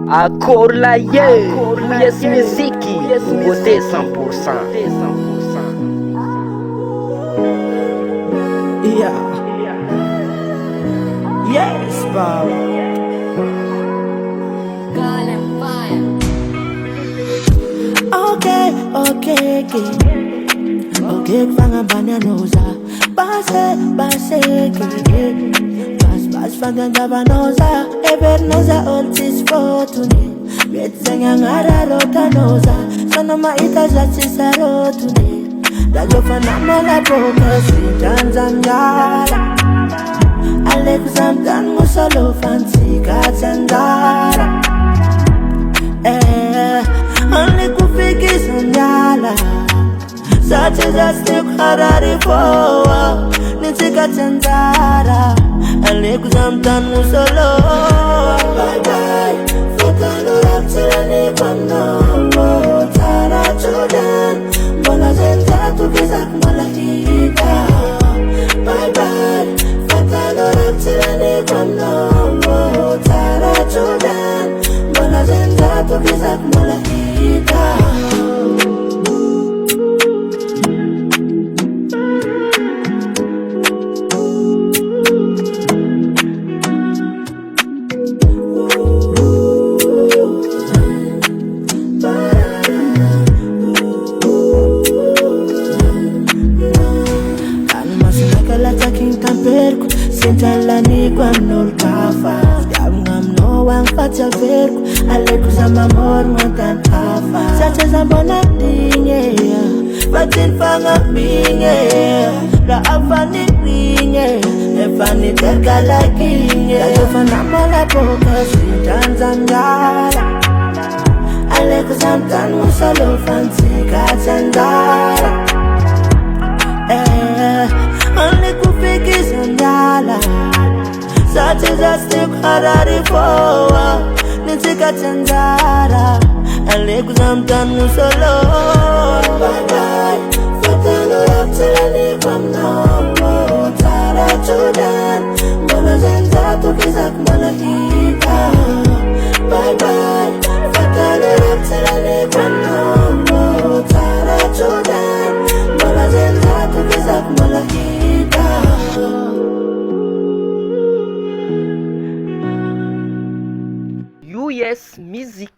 Akorla ye, yes muziki, beauté 100%. Yeah. Yes, Bob. Okay. Okay, kufanga banyanoza. Base, Bas, fanga ndabanoza. Evernoza oltis fotune. Betsanga ngara rota noza. Sonoma itaja tisarotune. Dajofana mala poka Tanzania. Alexander Musolo fancy Katsandara. Only kufikisha nyala. Such as a stick harari for Nitika Tandara. Alexander Musolo. Bye bye. Fotalo raptilani kono. Tara chudan. Bola zenta tu kizak malahita. Bye bye. Fotalo raptilani kono. Tara chudan. Bola zenta tu kizak malahita. Sintalani kwa nolkafa Yam no wang facha verku Aleku sama mor matan hafa Sacha zambona dinge Fatin fanga binge La afani binge Efani teka lakinge Dajofana mala poka Sintanzangala Aleku samtan musalo fancy Katsandara Only kufikisha nyala. Such as a stick harari for Nitika Tandara. Alexander Musolo. Bye bye. Fatalo raptilani from now. Tara chudan. Bola zenza tu kizak malahita. Bye bye. Fatalo raptilani from now. Tara chudan. Bola zenza tu kizak malahita. US Music.